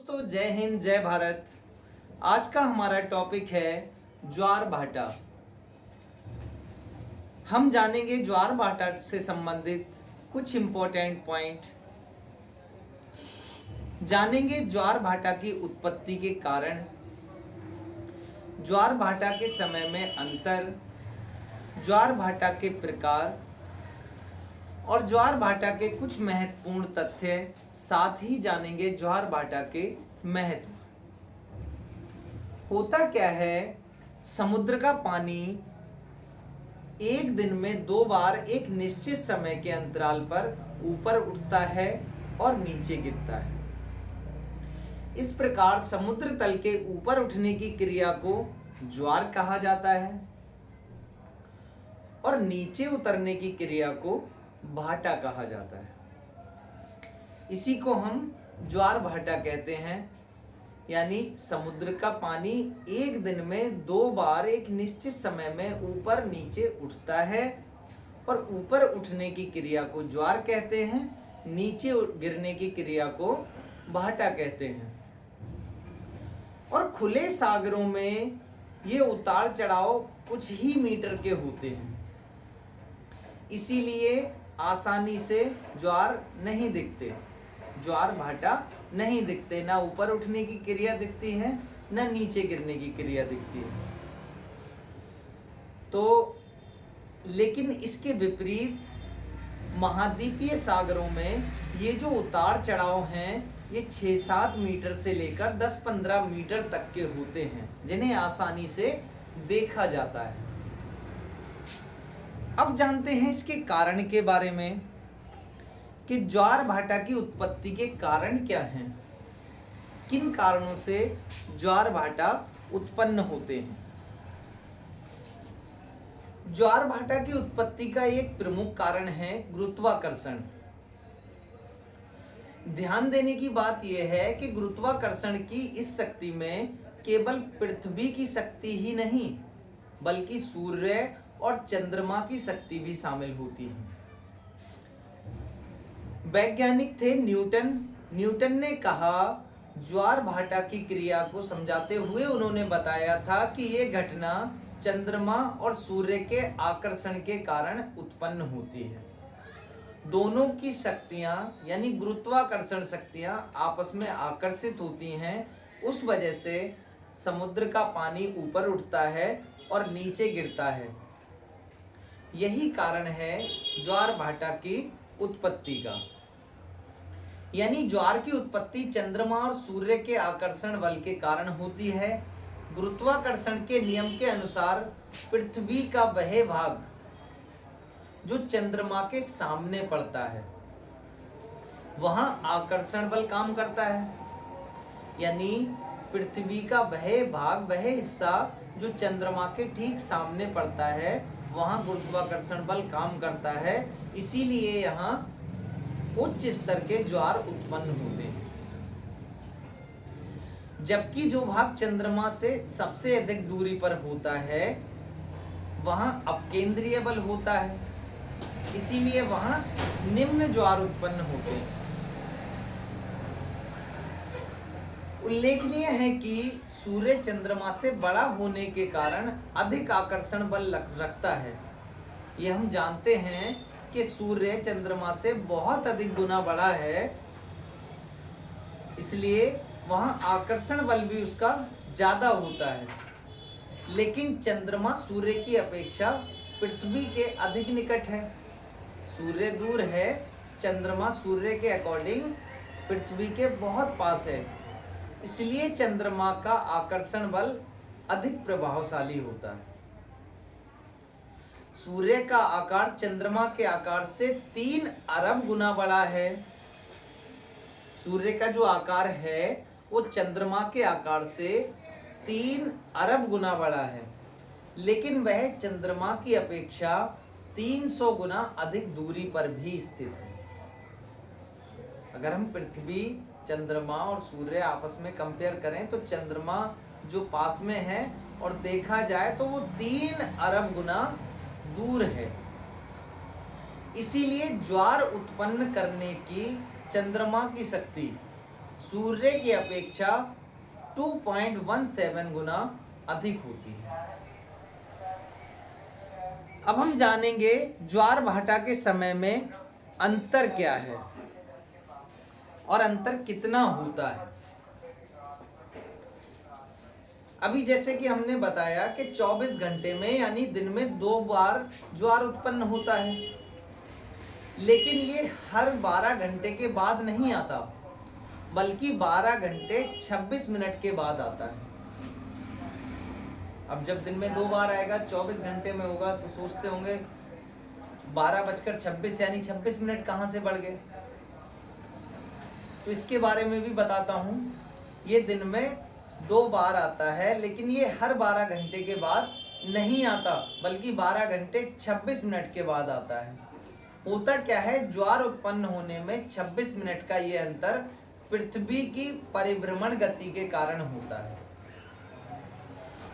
दोस्तों, जय हिंद जय भारत। आज का हमारा टॉपिक है ज्वार भाटा। हम जानेंगे ज्वार भाटा से संबंधित कुछ इंपॉर्टेंट पॉइंट, जानेंगे ज्वार भाटा की उत्पत्ति के कारण, ज्वार भाटा के समय में अंतर, ज्वार भाटा के प्रकार और ज्वार भाटा के कुछ महत्वपूर्ण तथ्य। साथ ही जानेंगे ज्वार भाटा के महत्व। होता क्या है, समुद्र का पानी एक दिन में 2 बार एक निश्चित समय के अंतराल पर ऊपर उठता है और नीचे गिरता है। इस प्रकार समुद्र तल के ऊपर उठने की क्रिया को ज्वार कहा जाता है और नीचे उतरने की क्रिया को भाटा कहा जाता है। इसी को हम ज्वार भाटा कहते हैं। यानी समुद्र का पानी एक दिन में 2 बार एक निश्चित समय में ऊपर नीचे उठता है और ऊपर उठने की क्रिया को ज्वार कहते हैं, नीचे गिरने की क्रिया को भाटा कहते हैं। और खुले सागरों में ये उतार चढ़ाव कुछ ही मीटर के होते हैं, इसीलिए आसानी से ज्वार नहीं दिखते, ज्वार भाटा नहीं दिखते। ना ऊपर उठने की क्रिया दिखती है, ना नीचे गिरने की क्रिया दिखती है। तो लेकिन इसके विपरीत महाद्वीपीय सागरों में ये जो उतार चढ़ाव हैं, ये 6-7 मीटर से लेकर 10-15 मीटर तक के होते हैं, जिन्हें आसानी से देखा जाता है। अब जानते हैं इसके कारण के बारे में कि ज्वार भाटा की उत्पत्ति के कारण क्या हैं, किन कारणों से ज्वार भाटा उत्पन्न होते हैं। ज्वार भाटा की उत्पत्ति का एक प्रमुख कारण है गुरुत्वाकर्षण। ध्यान देने की बात यह है कि गुरुत्वाकर्षण की इस शक्ति में केवल पृथ्वी की शक्ति ही नहीं, बल्कि सूर्य और चंद्रमा की शक्ति भी शामिल होती है। वैज्ञानिक थे न्यूटन। न्यूटन ने कहा, ज्वार भाटा की क्रिया को समझाते हुए उन्होंने बताया था कि यह घटना चंद्रमा और सूर्य के आकर्षण के कारण उत्पन्न होती है। दोनों की शक्तियां यानी गुरुत्वाकर्षण शक्तियां आपस में आकर्षित होती हैं, उस वजह से समुद्र का पानी ऊपर उठता है और नीचे गिरता है। यही कारण है ज्वार भाटा की उत्पत्ति का। यानी ज्वार की उत्पत्ति चंद्रमा और सूर्य के आकर्षण बल के कारण होती है। गुरुत्वाकर्षण के नियम के अनुसार पृथ्वी का वह भाग जो चंद्रमा के सामने पड़ता है, वहां आकर्षण बल काम करता है। यानी पृथ्वी का वह भाग, वह हिस्सा जो चंद्रमा के ठीक सामने पड़ता है, वहां गुरुत्वाकर्षण बल काम करता है। इसीलिए यहाँ उच्च स्तर के ज्वार उत्पन्न होते हैं। जबकि जो भाग चंद्रमा से सबसे अधिक दूरी पर होता है, वहां अपकेंद्रीय बल होता है, इसीलिए वहां निम्न ज्वार उत्पन्न होते हैं। उल्लेखनीय है कि सूर्य चंद्रमा से बड़ा होने के कारण अधिक आकर्षण बल रखता है। ये हम जानते हैं कि सूर्य चंद्रमा से बहुत अधिक गुना बड़ा है, इसलिए वहां आकर्षण बल भी उसका ज्यादा होता है। लेकिन चंद्रमा सूर्य की अपेक्षा पृथ्वी के अधिक निकट है। सूर्य दूर है, चंद्रमा सूर्य के अकॉर्डिंग पृथ्वी के बहुत पास है, इसलिए चंद्रमा का आकर्षण बल अधिक प्रभावशाली होता है। सूर्य का आकार चंद्रमा के आकार से 3 अरब गुना बड़ा है। सूर्य का जो आकार है वो चंद्रमा के आकार से 3 अरब गुना बड़ा है, लेकिन वह चंद्रमा की अपेक्षा 300 गुना अधिक दूरी पर भी स्थित है। अगर हम पृथ्वी, चंद्रमा और सूर्य आपस में कंपेयर करें तो चंद्रमा जो पास में है और देखा जाए तो वो 3 अरब गुना दूर है। इसीलिए ज्वार उत्पन्न करने की चंद्रमा की शक्ति सूर्य की अपेक्षा 2.17 गुना अधिक होती है। अब हम जानेंगे ज्वार भाटा के समय में अंतर क्या है और अंतर कितना होता है। अभी जैसे कि हमने बताया कि 24 घंटे में यानी दिन में 2 बार ज्वार उत्पन्न होता है, लेकिन ये हर 12 घंटे के बाद नहीं आता, बल्कि 12 घंटे 26 मिनट के बाद आता है। अब जब दिन में 2 बार आएगा, 24 घंटे में होगा, तो सोचते होंगे 12:26 यानी 26 मिनट कहाँ से बढ़ गए। तो इसके बारे में भी बताता हूँ। ये दिन में 2 बार आता है, लेकिन ये हर 12 घंटे के बाद नहीं आता, बल्कि 12 घंटे 26 मिनट के बाद आता है। होता क्या है, ज्वार उत्पन्न होने में 26 मिनट का ये अंतर पृथ्वी की परिभ्रमण गति के कारण होता है।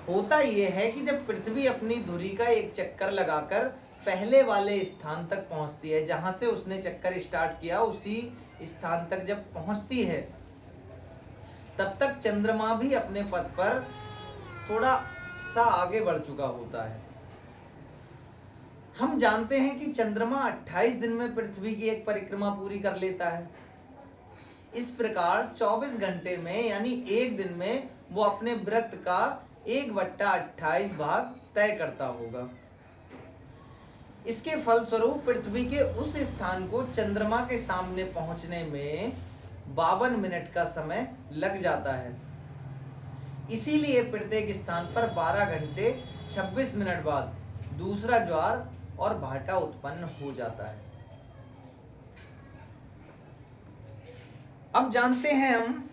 होता यह है कि जब पृथ्वी अपनी धुरी का एक चक्कर लगाकर पहले वाले स्थान तक पहुंचती है, जहां से उसने चक्कर स्टार्ट किया उसी स्थान तक जब पहुंचती है, तब तक चंद्रमा भी अपने पथ पर थोड़ा सा आगे बढ़ चुका होता है। हम जानते हैं कि चंद्रमा 28 दिन में पृथ्वी की एक परिक्रमा पूरी कर लेता है। इस प्रकार 24 घंटे में यानी एक दिन में वो अपने व्रत का 1/28 भाग तय करता होगा। इसके फलस्वरूप पृथ्वी के उस स्थान को चंद्रमा के सामने पहुंचने में 52 मिनट का समय लग जाता है। इसीलिए प्रत्येक स्थान पर 12 घंटे 26 मिनट बाद दूसरा ज्वार और भाटा उत्पन्न हो जाता है। अब जानते हैं हम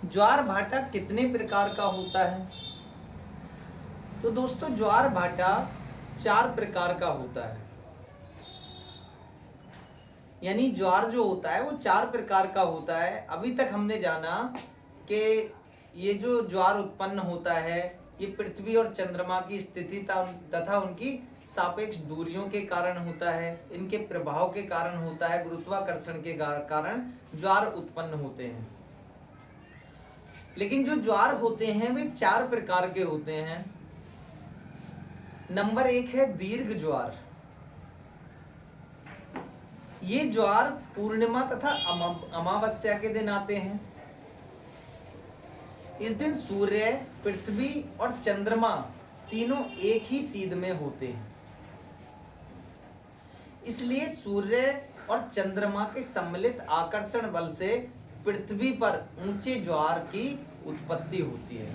ज्वार भाटा कितने प्रकार का होता है। तो दोस्तों, ज्वार भाटा 4 प्रकार का होता है। यानी ज्वार जो होता है वो 4 प्रकार का होता है। अभी तक हमने जाना कि ये जो ज्वार उत्पन्न होता है ये पृथ्वी और चंद्रमा की स्थिति तथा उनकी सापेक्ष दूरियों के कारण होता है, इनके प्रभाव के कारण होता है, गुरुत्वाकर्षण के कारण ज्वार उत्पन्न होते हैं। लेकिन जो ज्वार होते हैं वे 4 प्रकार के होते हैं। नंबर 1 है दीर्घ ज्वार। ये ज्वार पूर्णिमा तथा अमावस्या के दिन आते हैं। इस दिन सूर्य, पृथ्वी और चंद्रमा तीनों एक ही सीध में होते हैं। इसलिए सूर्य और चंद्रमा के सम्मिलित आकर्षण बल से पृथ्वी पर ऊंचे ज्वार की उत्पत्ति होती है।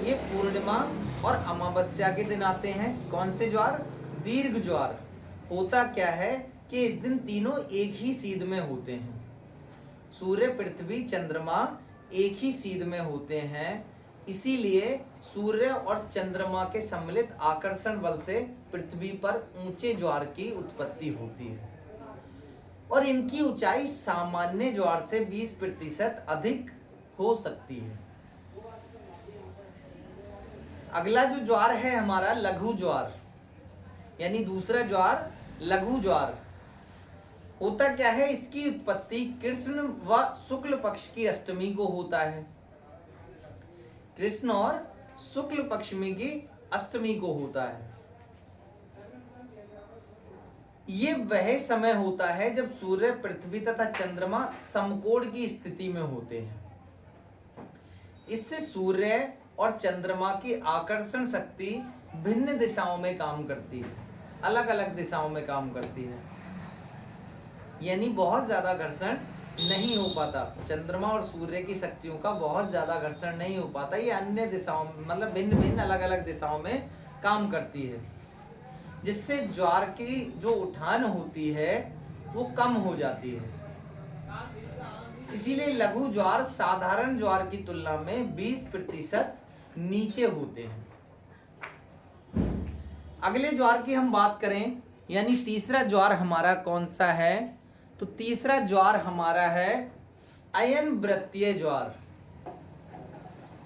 ये पूर्णिमा और अमावस्या के दिन आते हैं। कौन से ज्वार? दीर्घ ज्वार। होता क्या है कि इस दिन तीनों एक ही सीध में होते हैं। सूर्य, पृथ्वी, चंद्रमा एक ही सीध में होते हैं। इसीलिए सूर्य और चंद्रमा के सम्मिलित आकर्षण बल से पृथ्वी पर ऊंचे ज्वार की उत्पत्ति होती है और इनकी ऊंचाई सामान्य ज्वार से 20% अधिक हो सकती है। अगला जो ज्वार है हमारा लघु ज्वार, यानी दूसरा ज्वार लघु ज्वार। होता क्या है, इसकी उत्पत्ति कृष्ण व शुक्ल पक्ष की अष्टमी को होता है। कृष्ण और शुक्ल पक्षमी की अष्टमी को होता है। ये वह समय होता है जब सूर्य, पृथ्वी तथा चंद्रमा समकोण की स्थिति में होते हैं। इससे सूर्य और चंद्रमा की आकर्षण शक्ति भिन्न दिशाओं में काम करती है, अलग अलग दिशाओं में काम करती है। यानी बहुत ज्यादा घर्षण नहीं हो पाता। चंद्रमा और सूर्य की शक्तियों का बहुत ज्यादा घर्षण नहीं हो पाता। ये अन्य दिशाओं मतलब भिन्न भिन्न अलग अलग दिशाओं में काम करती है, जिससे ज्वार की जो उठान होती है वो कम हो जाती है। इसीलिए लघु ज्वार साधारण ज्वार की तुलना में 20% नीचे होते हैं। अगले ज्वार की हम बात करें, यानी तीसरा ज्वार हमारा कौन सा है, तो तीसरा ज्वार हमारा है अयन वृत्तीय ज्वार।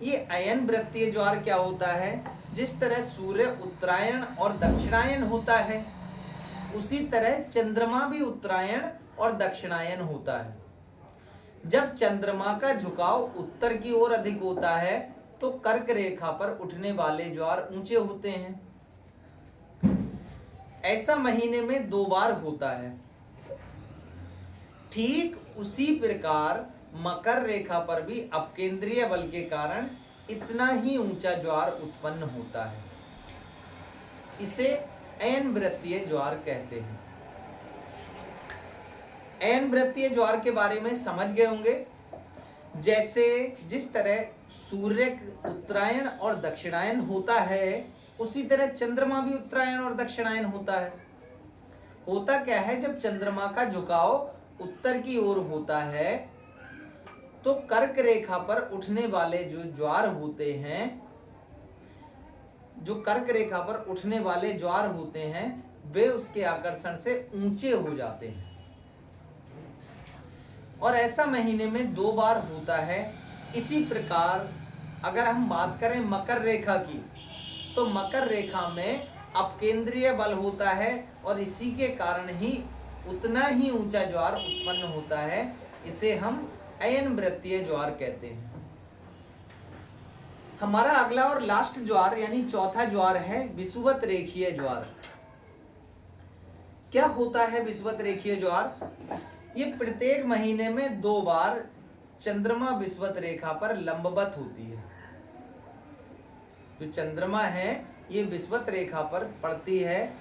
ये अयन वृत्तीय ज्वार क्या होता है, जिस तरह सूर्य उत्तरायण और दक्षिणायन होता है, उसी तरह चंद्रमा भी उत्तरायण और दक्षिणायन होता है। जब चंद्रमा का झुकाव उत्तर की ओर अधिक होता है तो कर्क रेखा पर उठने वाले ज्वार ऊंचे होते हैं। ऐसा महीने में 2 बार होता है। ठीक उसी प्रकार मकर रेखा पर भी अपकेंद्रीय बल के कारण इतना ही ऊंचा ज्वार उत्पन्न होता है। इसे अयन वृत्तीय ज्वार कहते हैं। अयन वृत्तीय ज्वार के बारे में समझ गए होंगे। जैसे जिस तरह सूर्य उत्तरायण और दक्षिणायन होता है, उसी तरह चंद्रमा भी उत्तरायण और दक्षिणायन होता है। होता क्या है, जब चंद्रमा का झुकाव उत्तर की ओर होता है तो कर्क रेखा पर उठने वाले जो ज्वार होते हैं, वे उसके आकर्षण से ऊंचे हो जाते हैं। और ऐसा महीने में 2 बार होता है। इसी प्रकार अगर हम बात करें मकर रेखा की, तो मकर रेखा में अपकेंद्रीय बल होता है और इसी के कारण ही उतना ही ऊंचा ज्वार उत्पन्न होता है। इसे हम अयन वृत्तीय ज्वार कहते हैं। हमारा अगला और लास्ट ज्वार यानी चौथा ज्वार है विषुवत रेखीय ज्वार। क्या होता है विषुवत रेखीय ज्वार? ये प्रत्येक महीने में 2 बार चंद्रमा विषुवत रेखा पर लंबवत होती है। जो चंद्रमा है ये विषुवत रेखा पर पड़ती है,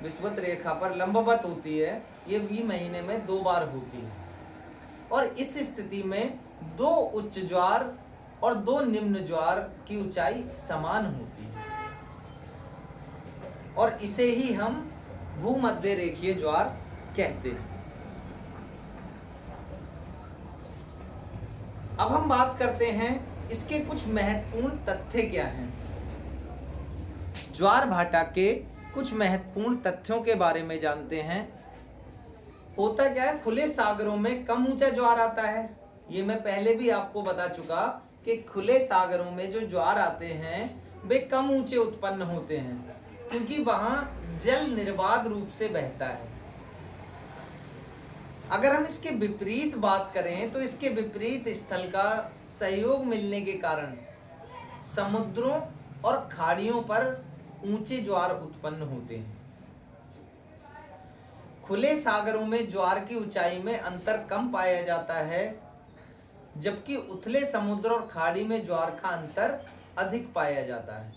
विषुवत रेखा पर लंबवत होती है। ये भी महीने में 2 बार होती है। और इस स्थिति में 2 उच्च ज्वार और 2 निम्न ज्वार की ऊंचाई समान होती है और इसे ही हम भूमध्य रेखीय ज्वार कहते हैं। अब हम बात करते हैं इसके कुछ महत्वपूर्ण तथ्य क्या हैं। ज्वार भाटा के कुछ महत्वपूर्ण तथ्यों के बारे में जानते हैं। होता क्या है, खुले सागरों में कम ऊंचा ज्वार आता है। ये मैं पहले भी आपको बता चुका कि खुले सागरों में जो ज्वार आते हैं वे कम ऊंचे उत्पन्न होते हैं, क्योंकि वहां जल निर्बाध रूप से बहता है। अगर हम इसके विपरीत बात करें तो इसके विपरीत स्थल का सहयोग मिलने के कारण समुद्रों और खाड़ियों पर ऊंचे ज्वार उत्पन्न होते हैं। खुले सागरों में ज्वार की ऊंचाई में अंतर कम पाया जाता है, जबकि उथले समुद्र और खाड़ी में ज्वार का अंतर अधिक पाया जाता है।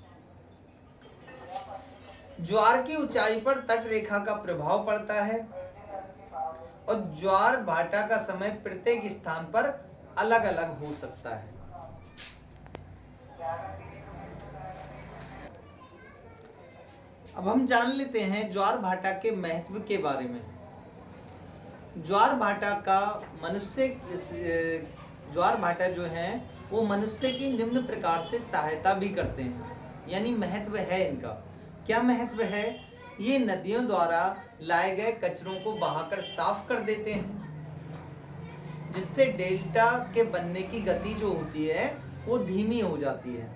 ज्वार की ऊंचाई पर तट रेखा का प्रभाव पड़ता है और ज्वार भाटा का समय प्रत्येक स्थान पर अलग अलग हो सकता है। अब हम जान लेते हैं ज्वार भाटा के महत्व के बारे में। ज्वार भाटा जो है वो मनुष्य की निम्न प्रकार से सहायता भी करते हैं, यानी महत्व है इनका। क्या महत्व है? ये नदियों द्वारा लाए गए कचरों को बहाकर साफ कर देते हैं, जिससे डेल्टा के बनने की गति जो होती है वो धीमी हो जाती है।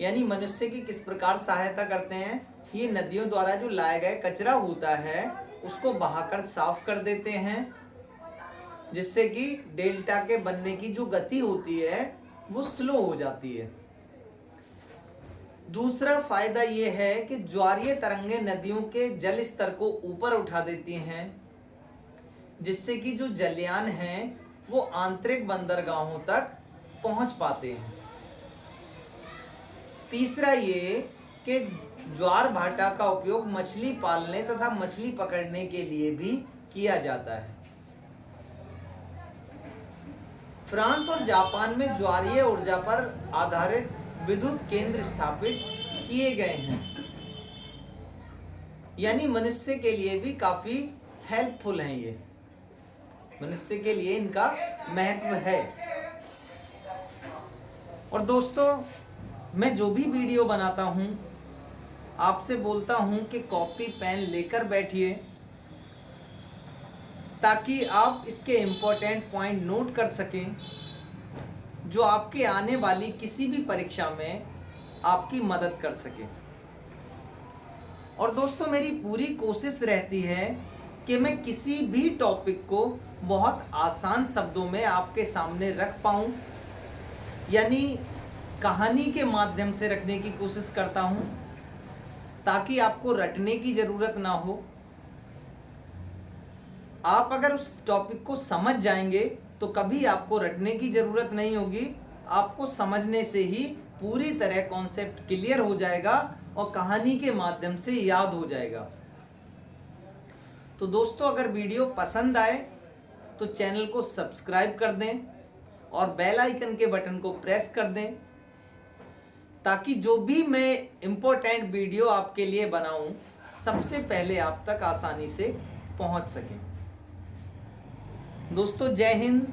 यानी मनुष्य की किस प्रकार सहायता करते हैं? ये नदियों द्वारा जो लाए गए कचरा होता है उसको बहाकर साफ कर देते हैं, जिससे कि डेल्टा के बनने की जो गति होती है वो स्लो हो जाती है। दूसरा फायदा ये है कि ज्वारीय तरंगें नदियों के जल स्तर को ऊपर उठा देती हैं, जिससे कि जो जलयान हैं वो आंतरिक बंदरगाहों तक पहुंच पाते हैं। तीसरा ये कि ज्वार भाटा का उपयोग मछली पालने तथा मछली पकड़ने के लिए भी किया जाता है। फ्रांस और जापान में ज्वारीय ऊर्जा पर आधारित विद्युत केंद्र स्थापित किए गए हैं, यानी मनुष्य के लिए भी काफी हेल्पफुल हैं। ये मनुष्य के लिए इनका महत्व है। और दोस्तों, मैं जो भी वीडियो बनाता हूं आपसे बोलता हूं कि कॉपी पेन लेकर बैठिए, ताकि आप इसके इम्पोर्टेंट पॉइंट नोट कर सकें, जो आपके आने वाली किसी भी परीक्षा में आपकी मदद कर सके। और दोस्तों मेरी पूरी कोशिश रहती है कि मैं किसी भी टॉपिक को बहुत आसान शब्दों में आपके सामने रख पाऊँ, यानी कहानी के माध्यम से रखने की कोशिश करता हूँ ताकि आपको रटने की ज़रूरत ना हो। आप अगर उस टॉपिक को समझ जाएंगे तो कभी आपको रटने की ज़रूरत नहीं होगी, आपको समझने से ही पूरी तरह कॉन्सेप्ट क्लियर हो जाएगा और कहानी के माध्यम से याद हो जाएगा। तो दोस्तों अगर वीडियो पसंद आए तो चैनल को सब्सक्राइब कर दें और बेल आइकन के बटन को प्रेस कर दें ताकि जो भी मैं इम्पोर्टेंट वीडियो आपके लिए बनाऊं सबसे पहले आप तक आसानी से पहुंच सके। दोस्तों जय हिंद,